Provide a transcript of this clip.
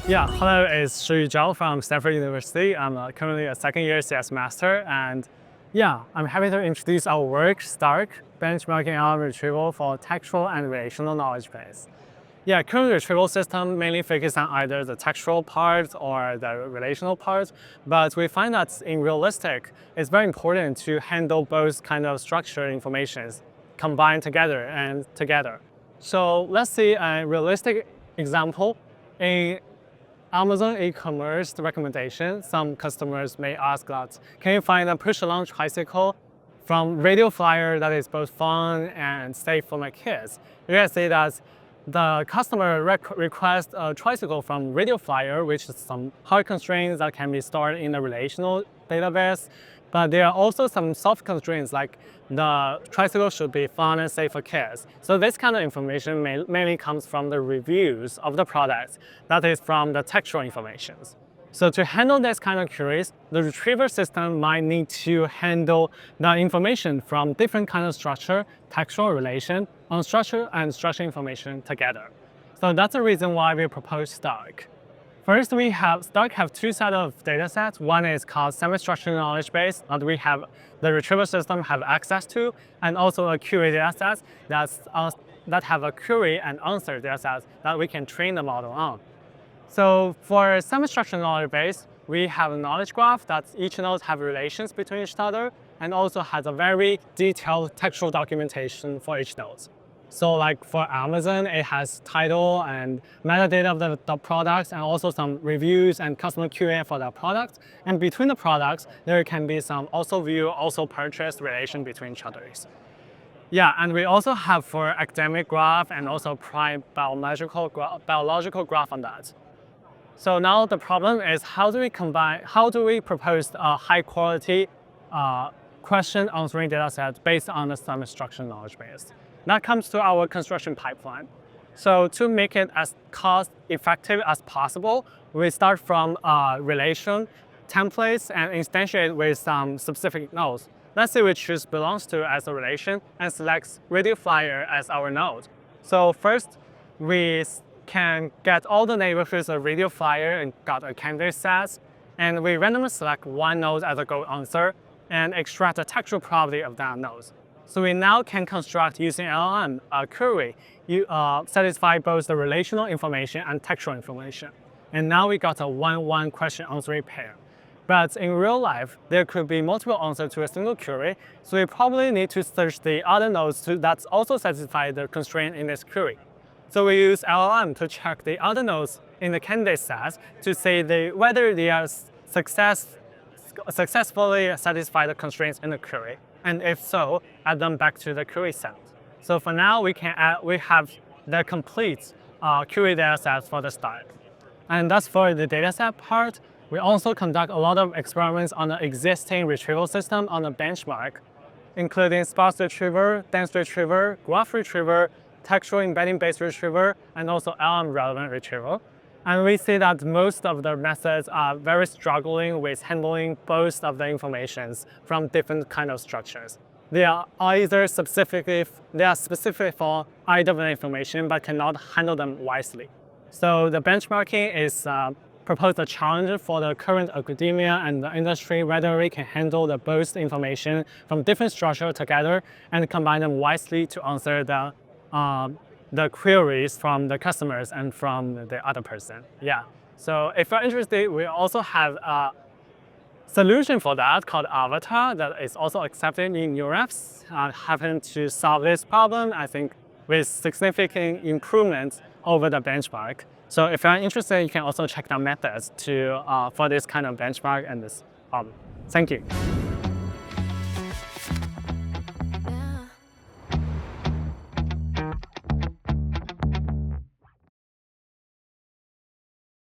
Yeah, hello, it's Zhao from Stanford University. I'm currently a second-year CS master, and yeah, I'm happy to introduce our work, STaRK, benchmarking LLM retrieval for textual and relational knowledge base. Yeah, current retrieval system mainly focus on either the textual part or the relational part, but we find that in realistic, it's very important to handle both kind of structured informations combined together. So let's see a realistic example. In Amazon e-commerce recommendation, some customers may ask that, can you find a push-along tricycle from radio flyer that is both fun and safe for my kids? You can see that the customer requests a tricycle from radio flyer, which is some hard constraints that can be stored in the relational database. But there are also some soft constraints, like the tricycle should be fun and safe for kids. So this kind of information mainly comes from the reviews of the product, that is from the textual information. So to handle this kind of queries, the retriever system might need to handle the information from different kind of structure, textual relation, unstructured and structured information together. So that's the reason why we propose STaRK. First, STaRK have two sets of data sets. One is called semi-structured knowledge base that the retrieval system have access to, and also a query data set that have a query and answer data set that we can train the model on. So for semi-structured knowledge base, we have a knowledge graph that each node have relations between each other and also has a very detailed textual documentation for each node. So like for Amazon, it has title and metadata of the products and also some reviews and customer QA for the product. And between the products, there can be some also view, also purchase relation between each others. Yeah, and we also have for academic graph and also biological graph on that. So now the problem is how do we propose a high quality question answering data set based on the semi-structured knowledge base? That comes to our construction pipeline. So to make it as cost effective as possible, we start from relation templates and instantiate with some specific nodes. Let's say we choose belongs to as a relation and select radio flyer as our node. So first, we can get all the neighborhoods of radio flyer and got a candidate set, and we randomly select one node as a goal answer and extract the textual property of that node. So we now can construct using LLM a query satisfy both the relational information and textual information. And now we got a 1-1 question answering pair. But in real life, there could be multiple answers to a single query, so we probably need to search the other nodes that also satisfy the constraint in this query. So we use LLM to check the other nodes in the candidate set to see whether they are successfully satisfy the constraints in the query, and if so, add them back to the query set. So for now, we have the complete query data set for the STaRK. And that's for the data set part. We also conduct a lot of experiments on the existing retrieval system on the benchmark, including sparse retriever, dense retriever, graph retriever, textual embedding-based retriever, and also LLM relevant retrieval. And we see that most of the methods are very struggling with handling both of the informations from different kind of structures. They are specific for either of the information, but cannot handle them wisely. So the benchmarking is proposed a challenge for the current academia and the industry, whether we can handle the both information from different structures together and combine them wisely to answer the queries from the customers and from the other person. Yeah. So if you're interested, we also have a solution for that called Avatar that is also accepted in NeurIPS. Happen to solve this problem, I think, with significant improvements over the benchmark. So if you're interested, you can also check the methods for this kind of benchmark and this problem. Thank you.